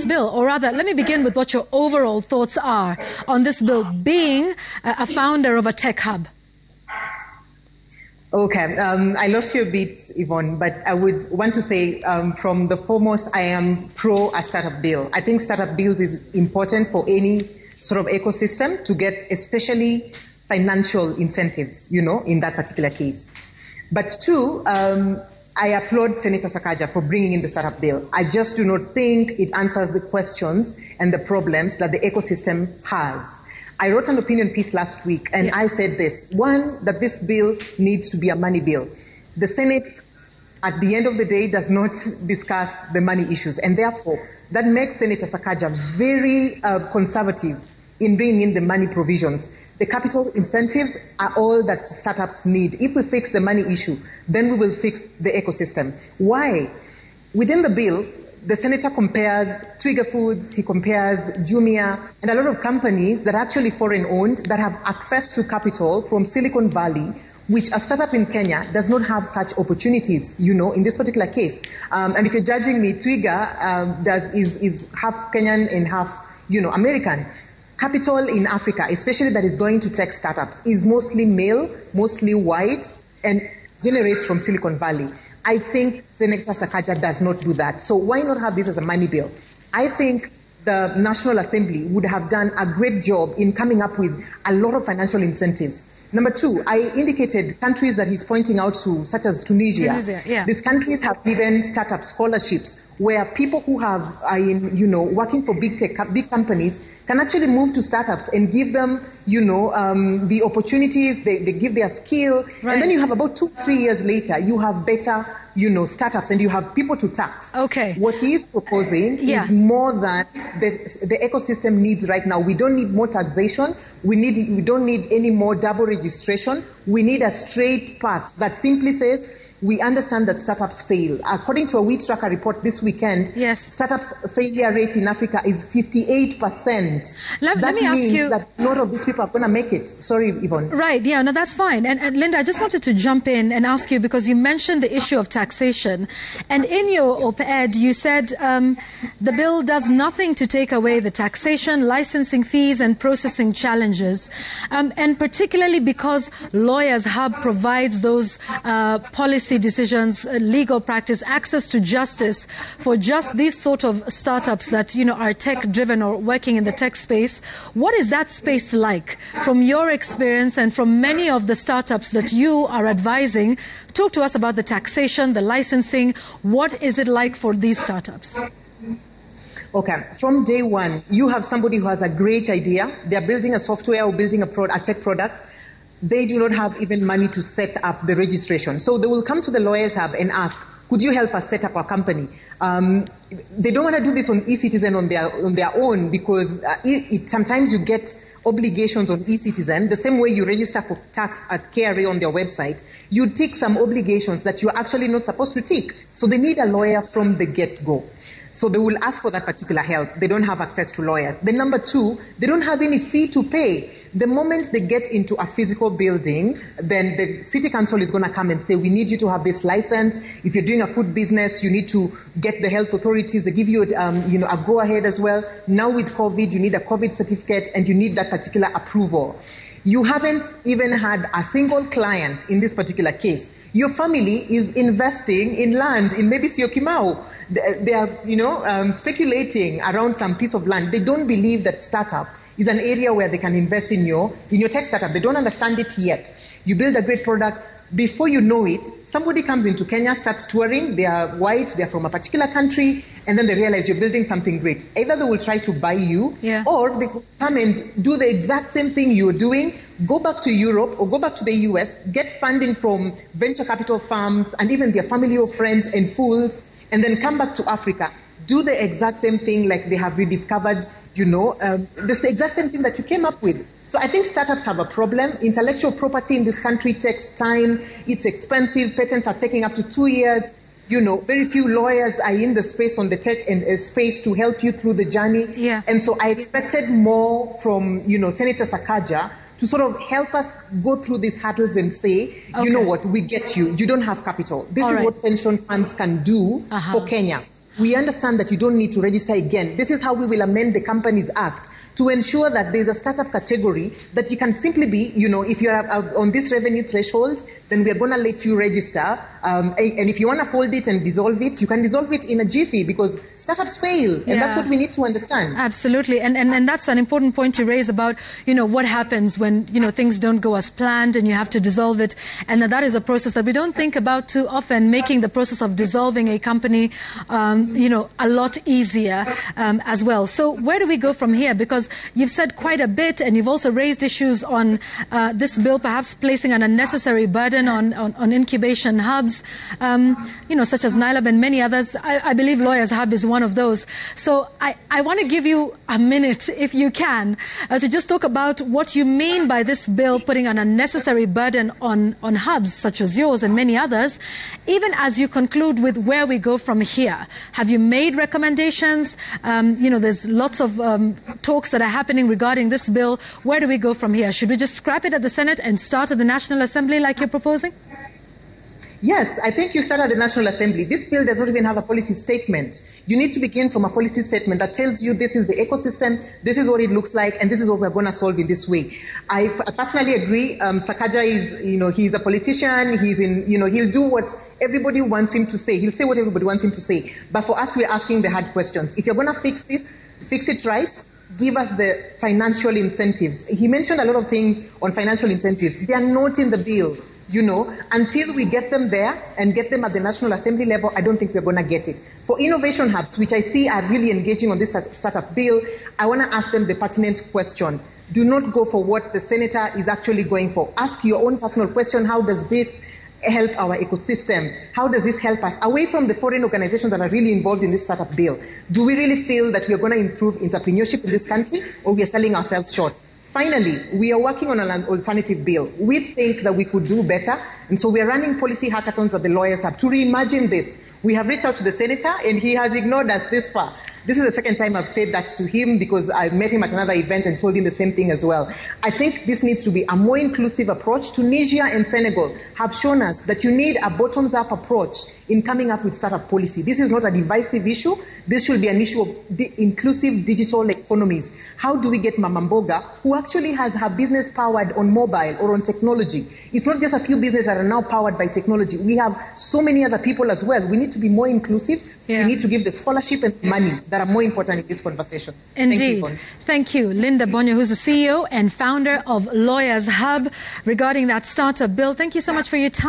bill? Or rather, let me begin with what your overall thoughts are on this bill, being a founder of a tech hub. Okay, I lost you a bit, Yvonne, but I would want to say from the foremost, I am pro a startup bill. I think startup bills is important for any sort of ecosystem to get especially financial incentives, in that particular case. But two, I applaud Senator Sakaja for bringing in the startup bill. I just do not think it answers the questions and the problems that the ecosystem has. I wrote an opinion piece last week, and I said this. One, that this bill needs to be a money bill. The Senate, at the end of the day, does not discuss the money issues, and therefore, that makes Senator Sakaja very conservative in bringing in the money provisions. The capital incentives are all that startups need. If we fix the money issue, then we will fix the ecosystem. Why? Within the bill, the senator compares Twiga Foods, he compares Jumia, and a lot of companies that are actually foreign-owned that have access to capital from Silicon Valley, which a startup in Kenya does not have such opportunities, in this particular case. And if you're judging me, Twiga is half Kenyan and half, American. Capital in Africa, especially that is going to tech startups, is mostly male, mostly white, and generates from Silicon Valley. I think Senator Sakaja does not do that. So why not have this as a money bill? I think the National Assembly would have done a great job in coming up with a lot of financial incentives. Number two, I indicated countries that he's pointing out to, such as Tunisia. These countries have given startup scholarships where people who are working for big companies can actually move to startups and give them, the opportunities, they give their skill. Right. And then you have about 2-3 years later, you have better, startups and you have people to tax. Okay. What he is proposing is more than the ecosystem needs right now. We don't need more taxation. We don't need any more double registration. We need a straight path that simply says, we understand that startups fail. According to a Wheat Tracker report this weekend, startups' failure rate in Africa is 58%. Let me ask you that none of these people are going to make it. Sorry, Yvonne. Right, no, that's fine. And Linda, I just wanted to jump in and ask you, because you mentioned the issue of taxation. And in your op-ed, you said the bill does nothing to take away the taxation, licensing fees, and processing challenges. And particularly because Lawyers Hub provides those policy decisions, legal practice, access to justice for just these sort of startups that, are tech-driven or working in the tech space. What is that space like from your experience and from many of the startups that you are advising? Talk to us about the taxation, the licensing. What is it like for these startups? Okay, from day one, you have somebody who has a great idea. They're building a software or building a tech product. They do not have even money to set up the registration. So they will come to the Lawyers Hub and ask, could you help us set up our company? They don't want to do this on eCitizen on their own because sometimes you get obligations on eCitizen. The same way you register for tax at KRA on their website, you tick some obligations that you're actually not supposed to tick. So they need a lawyer from the get-go. So they will ask for that particular help. They don't have access to lawyers. Then number two, they don't have any fee to pay. The moment they get into a physical building, then the city council is going to come and say, we need you to have this license. If you're doing a food business, you need to get the health authorities. They give you, a go-ahead as well. Now with COVID, you need a COVID certificate and you need that particular approval. You haven't even had a single client in this particular case. Your family is investing in land in maybe Syokimau. They are, speculating around some piece of land. They don't believe that startup is an area where they can invest in your tech startup. They don't understand it yet. You build a great product. Before you know it, somebody comes into Kenya, starts touring. They are white, they're from a particular country, and then they realize you're building something great. Either they will try to buy you, or they will come and do the exact same thing you're doing, go back to Europe or go back to the US, get funding from venture capital firms and even their family or friends and fools, and then come back to Africa, do the exact same thing like they have rediscovered, that's the exact same thing that you came up with. So I think startups have a problem. Intellectual property in this country takes time. It's expensive. Patents are taking up to 2 years. Very few lawyers are in the space on the tech and space to help you through the journey. Yeah. And so I expected more from, Senator Sakaja to sort of help us go through these hurdles and say, you know what, we get you. You don't have capital. This is what pension funds can do for Kenya. we understand that you don't need to register again. This is how we will amend the Companies Act to ensure that there's a startup category that you can simply be, if you are on this revenue threshold, then we are going to let you register. And if you want to fold it and dissolve it, you can dissolve it in a jiffy because startups fail. And that's what we need to understand. Absolutely. And that's an important point to raise about, what happens when, things don't go as planned and you have to dissolve it. And that is a process that we don't think about too often, making the process of dissolving a company, a lot easier as well. So where do we go from here? Because you've said quite a bit, and you've also raised issues on this bill, perhaps placing an unnecessary burden on incubation hubs, such as NILAB and many others. I believe Lawyers Hub is one of those. So I want to give you a minute, if you can, to just talk about what you mean by this bill putting an unnecessary burden on hubs such as yours and many others, even as you conclude with where we go from here. Have you made recommendations? There's lots of talks that are happening regarding this bill. Where do we go from here? Should we just scrap it at the Senate and start at the National Assembly like you're proposing? Yes, I think you start at the National Assembly. This bill does not even have a policy statement. You need to begin from a policy statement that tells you this is the ecosystem, this is what it looks like, and this is what we're going to solve in this way. I personally agree. Sakaja is, he's a politician. He's he'll do what everybody wants him to say. He'll say what everybody wants him to say. But for us, we're asking the hard questions. If you're going to fix this, fix it right. Give us the financial incentives. He mentioned a lot of things on financial incentives. They are not in the bill. Until we get them there and get them at the National Assembly level, I don't think we're going to get it. For innovation hubs, which I see are really engaging on this startup bill, I want to ask them the pertinent question. Do not go for what the senator is actually going for. Ask your own personal question. How does this help our ecosystem? How does this help us? Away from the foreign organizations that are really involved in this startup bill, do we really feel that we are going to improve entrepreneurship in this country, or we are selling ourselves short? Finally, we are working on an alternative bill. We think that we could do better, and so we are running policy hackathons at the Lawyers Hub to reimagine this. We have reached out to the senator, and he has ignored us this far. This is the second time I've said that to him because I met him at another event and told him the same thing as well. I think this needs to be a more inclusive approach. Tunisia and Senegal have shown us that you need a bottoms-up approach in coming up with startup policy. This is not a divisive issue. This should be an issue of inclusive digital economies. How do we get Mama Mboga, who actually has her business powered on mobile or on technology? It's not just a few businesses that are now powered by technology. We have so many other people as well. We need to be more inclusive. We need to give the scholarship and money that are more important in this conversation. Indeed. Thank you. Linda Bonyo, who's the CEO and founder of Lawyers Hub, regarding that startup bill. Thank you so much for your time.